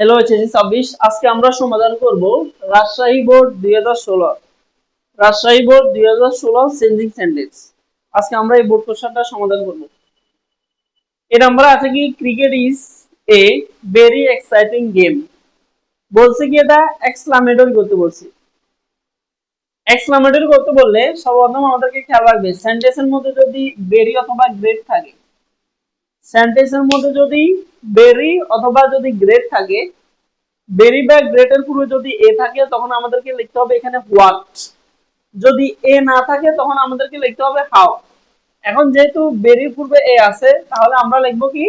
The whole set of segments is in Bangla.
হ্যালো এইচএসসি 26 আজকে আমরা সমাধান করব Rajshahi board 2016 Rajshahi board 2016 changing sentence. আজকে আমরা এই বোর্ড কোশ্চেনটা সমাধান করব। এই নাম্বার আছে কি cricket is a very exciting game. বলছে কি এটা এক্সক্লামেটরি করতে বলছি। এক্সক্লামেটরি করতে বললে সর্বপ্রথম আমাদেরকে খেয়াল রাখবে সেন্টেন্সের মধ্যে যদি ভেরি অথবা গ্রেট থাকে, সেন্টেন্সের মধ্যে যদি ভেরি অথবা যদি গ্রেট থাকে, ভেরি বা গ্রেটের পূর্বে যদি এ থাকে তখন আমাদেরকে লিখতে হবে এখানে হোয়াট। যদি এ না থাকে তখন আমাদেরকে লিখতে হবে হাউ। এখন যেহেতু ভেরির পূর্বে এ আছে তাহলে আমরা লিখবো কি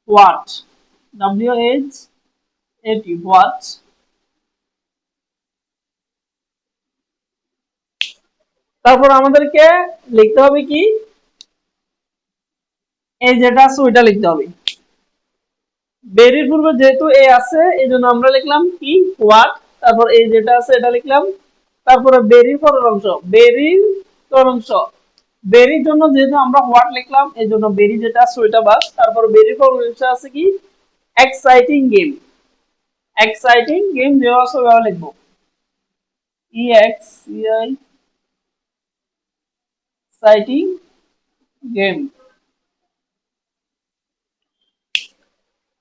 what, W H A T, what. তারপর আমাদেরকে লিখতে হবে কি এই যেটা আছে ওইটা লিখতে হবে। ভেরির পূর্বে যেহেতু এ আছে এই জন্য আমরা লিখলাম কি হোয়াট, তারপর এই যেটা আছে এটা লিখলাম, তারপরে বেরির পরের অংশ, বেরির পরের অংশ, বেরির জন্য যেহেতু আমরা হোয়াট লিখলাম এই জন্য বেরি যেটা আছে ওইটা বাস। তারপর বেরির পরের অংশ আছে কি এক্সাইটিং গেম, এক্সাইটিং গেম যেভাবে আছে ওইভাবে লিখবো, E X E I exciting game.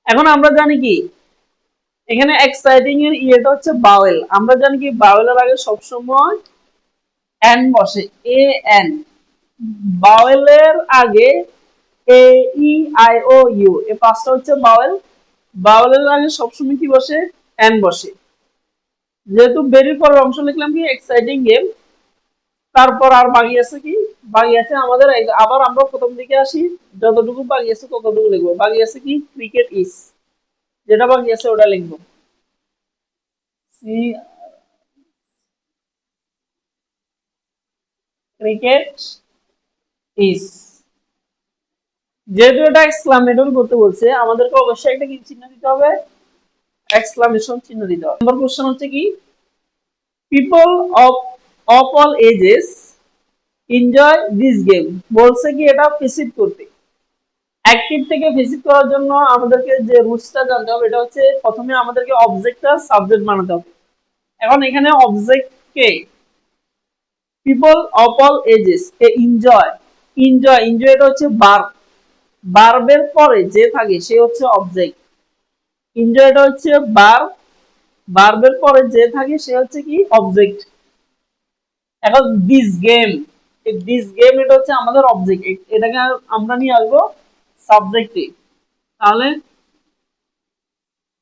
এখন আমরা জানি কি এখানে এক্সাইটিং এর ইয়েটা হচ্ছে বাওয়েল। আমরা জানি কি বাওয়েলের আগে সবসময় এন বসে, এ এন। বাওয়েলের আগে এ ই আই ও ইউ এই পাঁচটা হচ্ছে বাওয়েল। বাওয়েলের আগে সবসময় কি বসে এন বসে। যেহেতু বেরির পরের অংশ লিখলাম কি এক্সাইটিং গেম, তারপর আর বাকি আছে কি বাকি আছে আমাদের আবার আমরা প্রথম দিকে আসি, যতটুকু বাকি আছে ততটুকু লিখবো। বাকি আছে কি ক্রিকেট ইজ, যেটা বাকি আছে ওটা লিখবো, সি ক্রিকেট ইজ। যেহেতু এটা এক্সক্লামেটর করতে বলছে আমাদেরকে অবশ্যই একটা কি চিহ্ন দিতে হবে, এক্সক্লামেশন চিহ্ন দিতে হবে। নম্বর কোশ্চেন হচ্ছে কি people of all ages enjoy this game. বলছে কি এটা প্যাসিভ করতে, অ্যাক্টিভ থেকে প্যাসিভ করার জন্য আমাদেরকে যে রুলসটা জানতে হবে এটা হচ্ছে প্রথমে আমাদেরকে অবজেক্টটা সাবজেক্ট বানাতে হবে। এখন এখানে object K people of all ages, A enjoy, enjoy enjoy এটা হচ্ছে ভার্ব, ভার্বের পরে যে থাকে সে হচ্ছে অবজেক্ট। এনজয় এটা হচ্ছে ভার্ব, ভার্বের পরে যে থাকে সে হচ্ছে কি অবজেক্ট। এখন দিস গেম, দিস গেম এটা হচ্ছে আমাদের অবজেক্ট, এটাকে আমরা নিয়ে আসবো সাবজেক্টে। তাহলে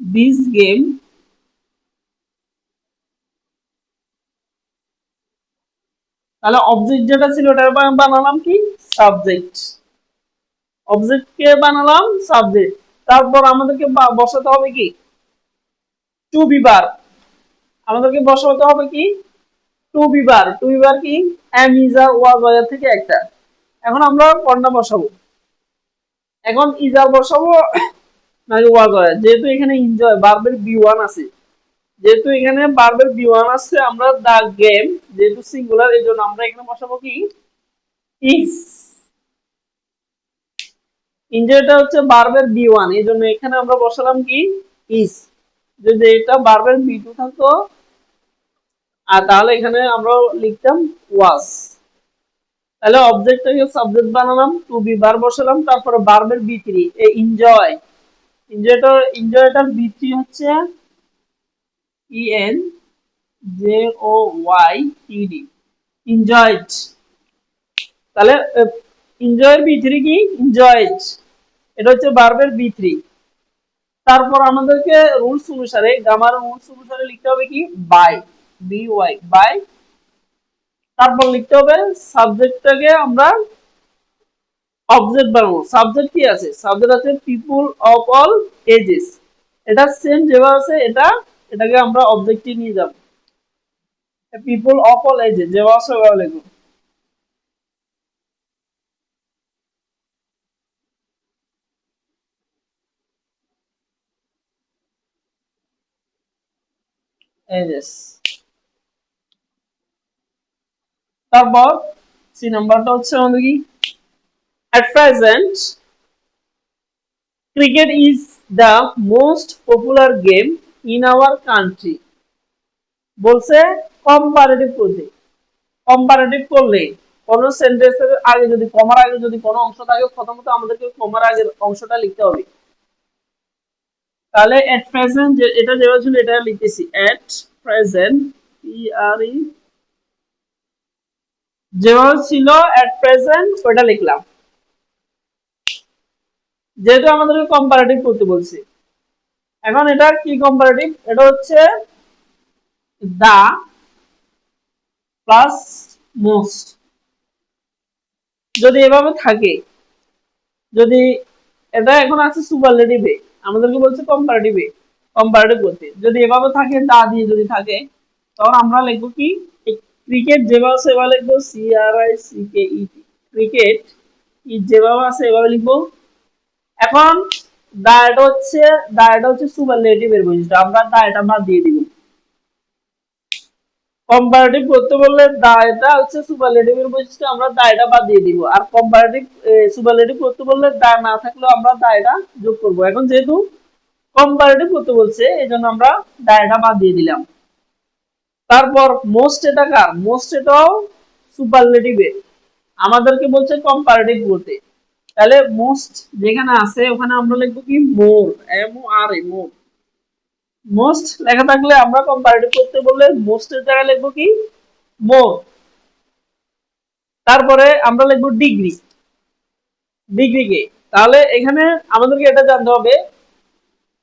দিস গেম, তাহলে অবজেক্ট যেটা ছিল ওটা বানালাম কি সাবজেক্ট, অবজেক্ট কে বানালাম সাবজেক্ট। তারপর আমাদেরকে বসাতে হবে কি টু বি বার, আমাদেরকে বসাতে হবে কি টু বি বার। টু বি বার কি am is are was were থেকে একটা। এখন আমরা কোনটা বসাবো, এখন ইজ আর বসাবো নাকি ওয়াজ ওয়ার। যেহেতু এখানে এনজয় ভার্বের বি ওয়ান আছে, যেহেতু এখানে ভার্বের বি ওয়ান আছে আমরা দা গেম যেহেতু সিঙ্গুলার এই জন্য আমরা এখানে বসাবো কি ইজ। এনজয়টা হচ্ছে ভার্বের বি ওয়ান এই জন্য এখানে আমরা বসালাম কি ইজ। যদি এটা ভার্বের বি টু থাকতো আর তাহলে এখানে আমরা লিখতাম ওয়াজ। তাহলে অবজেক্টটাকে সাবজেক্ট বানালাম, টু বি ভার্ব বসালাম, তারপরে ভার্বের বি থ্রি এ এনজয়। এনজয়টার বি থ্রি হচ্ছে E N J O Y T D, enjoyed. তাহলে এনজয়ের বি থ্রি কি এনজয়েড, এটা হচ্ছে ভার্বের বি থ্রি। তারপর আমাদেরকে রুলস অনুসারে গ্রামার রুলস অনুসারে লিখতে হবে কি বাই, বি ওয়াই বাই। তারপর লিখতে হবে সাবজেক্টটাকে আমরা অবজেক্ট বানাবো। সাবজেক্ট কি আছে, সাবজেক্ট আছে পিপল অফ অল এজেস, এটা সেম যেভাবে আছে এটা, এটাকে আমরা অবজেক্টে নিয়ে যাব, পিপল অফ অল এজেস যেভাবে আছে ওভাবে লিখবো। এজেস। তারপর সি নাম্বারটা হচ্ছে আমাদের কি at present cricket is the most popular game in our country. বলছে কম্পারেটিভ করতে, কম্পারেটিভ করলে কোন সেন্টেন্সের আগে যদি কমার আগে যদি কোনো অংশ থাকে প্রথমত আমাদেরকে কমার আগের অংশটা লিখতে হবে। তাহলে এট প্রেজেন্ট এটা যেভাবে ছিল এটা লিখতেছি, এট প্রেজেন্ট পি আর ই যেভাবে ছিল এট প্রেজেন্ট ওটা লিখলাম, যেহেতু আমাদেরকে কম্পারেটিভ করতে বলছে। এখন এটা কি কম্পারেটিভ, এটা হচ্ছে দা প্লাস মোস্ট। যদি এভাবে থাকে, যদি এটা এখন আছে সুপারলেটিভে, আমাদেরকে বলছে কম্পারেটিভে, কম্পারেটিভ করতে যদি এভাবে থাকে দা দিয়ে যদি থাকে তখন আমরা লিখবো কি ক্রিকেট যেভাবে সেভাবে লিখবো C R I C K E T, cricket যেভাবে আছে এভাবে লিখবো। এখন দা এটা হচ্ছে সুপারলেটিভের বৈশিষ্ট্য, আমরা দা এটা বাদ দিয়ে দিব। কম্পারেটিভ করতে বললে দা এটা হচ্ছে সুপারলেটিভের বৈশিষ্ট্য, আমরা দা এটা বাদ দিয়ে দিব। আর কম্পারেটিভ সুপারলেটিভ করতে বললে দা না থাকলেও আমরা দা এটা যোগ করব। এখন যেহেতু কম্পারেটিভ করতে বলছে এজন্য আমরা দা এটা বাদ দিয়ে দিলাম। তারপর মোস্ট এটা কার, মোস্ট এটাও সুপারলেটিভের, আমাদেরকে বলছে কম্পারেটিভ করতে। তাহলে মোস্ট যেখানে আছে ওখানে আমরা লিখবো কি মোর, এম ও আর এ, মোর। মোস্ট লেখা থাকলে আমরা কম্পারেটিভ করতে বললে মোস্টের জায়গায় লিখবো কি মোর। তারপরে আমরা লিখবো ডিগ্রি, ডিগ্রি কে, তাহলে এখানে আমাদেরকে এটা জানতে হবে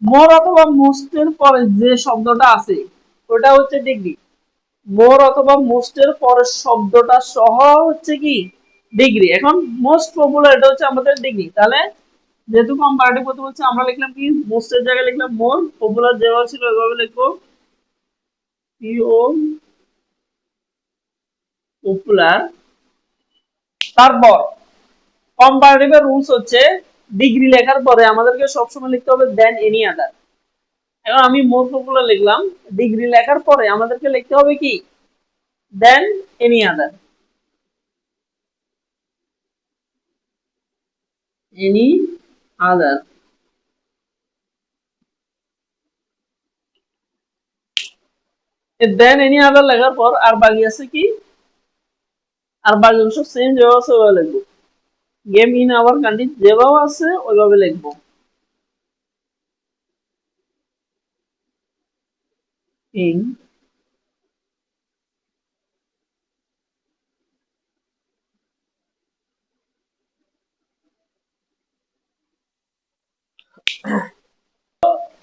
মোর অথবা মোস্টের পরে যে শব্দটা আছে ওটা হচ্ছে ডিগ্রি, মোর অথবা মোস্টের পরের শব্দটা সহ হচ্ছে কি ডিগ্রি। এখন মোস্ট পপুলার এটা হচ্ছে আমাদের ডিগ্রি, তাহলে যেহেতু কম্পারেটিভ করতে বলছে আমরা লিখলাম কি মোস্টের জায়গায় লিখলাম মোর, পপুলার যেভাবে ছিল ওইভাবে লিখবো পিও পপুলার। তারপর কম্পারেটিভের রুলস হচ্ছে ডিগ্রি লেখার পরে আমাদেরকে সবসময় লিখতে হবে দেন এনি আদার। এখন আমি মোর পপুলার লিখলাম, ডিগ্রি লেখার পরে আমাদেরকে লিখতে হবে কি than any other, any other. Than any other লেখার পর আর বাকি আছে কি, আর বাকি অংশ সেম যেভাবে আছে ওইভাবে লিখবো, গেম ইন আওয়ার কান্ট্রি যেভাবে আছে ওইভাবে লিখবো। In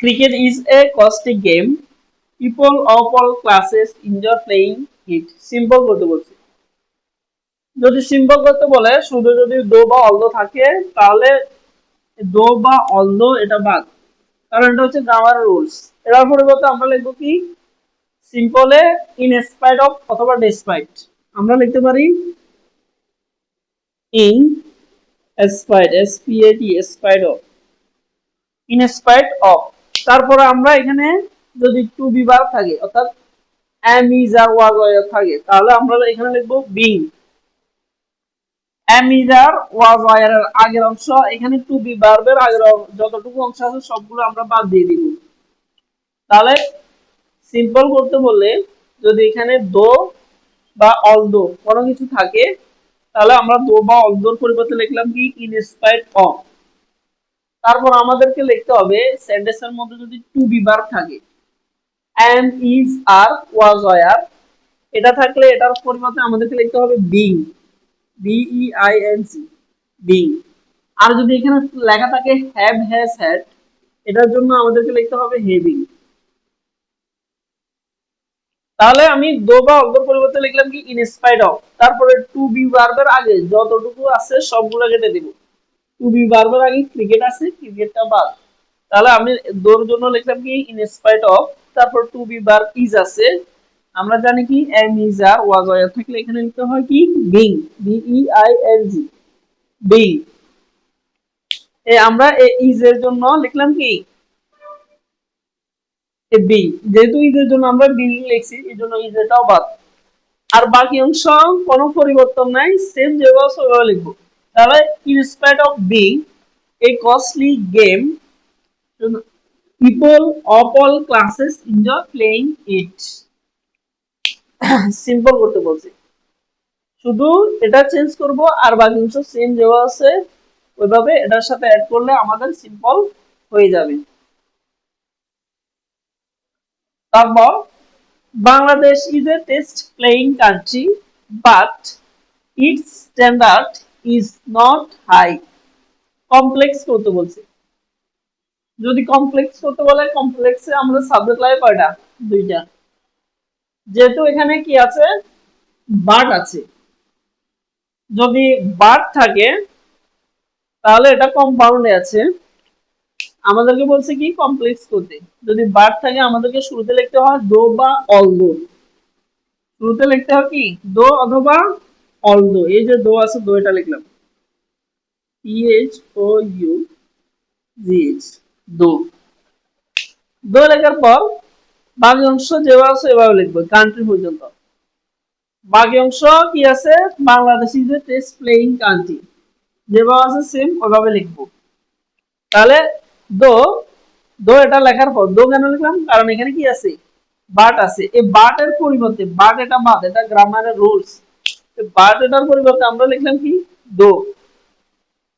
cricket is a caustic game. People of all classes enjoy playing it. Simple করতে বলছি, যদি সিম্পল করতে বলে শুধু যদি দো বা অলদো থাকে তাহলে দো বা অলদো এটা বাদ, কারণ এটা হচ্ছে গ্রামার রুলস। এটার পরিবর্তে আমরা লিখবো কি সিম্পলে ইন স্পাইট অফ অথবা ডেসপাইট, আমরা লিখতে পারি in spite, S P A T, spite of, in spite of. তারপরে আমরা এখানে যদি টু বি ভার্ব থাকে অর্থাৎ এম ইজ আর ওয়াজ থাকে তাহলে আমরা এখানে লিখবো বিং। এম ইজ আর ওয়াজ এর আগের অংশ এখানে টু বি ভার্বের আগের যতটুকু অংশ আছে সবগুলো আমরা বাদ দিয়ে দিব। তাহলে সিম্পল করতে বললে যদি এখানে দো বা অলদো কোনো কিছু থাকে তাহলে আমরা দো বা অলদোর পরিবর্তে লিখলাম কি ইন স্পাইট অফ। তারপর আমাদেরকে লিখতে হবে সেন্টেন্সের মধ্যে যদি টু বি ভার্ব থাকে, am is are was were এটা থাকলে এটার পরিবর্তে আমাদেরকে লিখতে হবে being, B E I N C, being. আর যদি এখানে লেখা থাকে হ্যাভ হ্যাজ হ্যাড এটার জন্য আমাদেরকে লিখতে হবে হেভিং। তাহলে আমি দো বা অলদোর পরিবর্তে লিখলাম কি ইন স্পাইট অফ, তারপরে টু বি ভার্বের আগে যতটুকু আছে সবগুলো কেটে দিব। টু বি ভার্বের আগে ক্রিকেট আছে, ক্রিকেটটা বাদ, তাহলে আমি দোর জন্য লিখলাম কি ইন স্পাইট অফ। তারপর টু বি ভার্ব ইজ আছে, আমরা জানি কি am is are was were থাকলে এখানে লিখতে হয় কি being, B E I N G, being. আমরা ইজ এর জন্য লিখলাম কি বি, যেহেতু ইজের জন্য আমরা বিং লিখছি এই জন্য ইজ এটাও বাদ। আর বাকি অংশ কোনো পরিবর্তন নাই, সেম যেভাবে লিখবো। তাহলে in spite of being a costly game people of all classes enjoy playing it. Simple করতে বলছি, শুধু এটা চেঞ্জ করব আর বাকি অংশ সেম দেওয়া আছে ওইভাবে এটার সাথে অ্যাড করলে আমাদের সিম্পল হয়ে যাবে। তারপর Bangladesh is a test playing country but its standard is not high. Complex করতে বলছি, যদি কমপ্লেক্স করতে বলে কমপ্লেক্সে আমাদের সাবজেক্ট লাগে কয়টা? দুইটা। যেহেতু এখানে কি আছে, বাট আছে, যদি বাট থাকে তাহলে এটা কম্পাউন্ডে আছে, আমাদেরকে বলছে কি কমপ্লেক্স করতে। যদি বাট থাকে আমাদেরকে শুরুতে লিখতে হয় দো বা অলদো, শুরুতে লিখতে হয় কি দো অথবা অলদো। এই যে দো আছে, দো এটা লিখলাম PHOUGH, দো। দো লেখার পর বাকি অংশ যেভাবে আছে এভাবে লিখবো কান্ট্রি পর্যন্ত। বাকি অংশ কি আছে, Bangladesh is a test playing country, যেভাবে আছে সেম ওইভাবে লিখবো। তাহলে দো, দো এটা লেখার পর দো কেন লিখলাম, কারণ এখানে কি আছে, বাট আছে। এই বাটের পরিবর্তে, বাট এটা বাদ, এটা গ্রামারের রুলস, বাট এটার পরিবর্তে আমরা লিখলাম কি দো।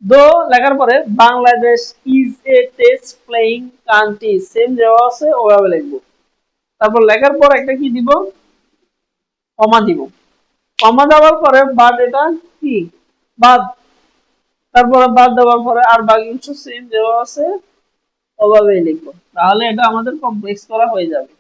দো লেখার পরে Bangladesh is a test playing country, same দেওয়া আছে ওভাবে লিখবো। তারপর লেখার পর একটা কি দিব, কমা দিব। কমা দেওয়ার পরে বাদ এটা কি বাদ, তারপরে বাদ দেওয়ার পরে আর বাকি কিছু সেম দেওয়া আছে ওভাবেই লিখবো। তাহলে এটা আমাদের কমপ্লেক্স করা হয়ে যাবে।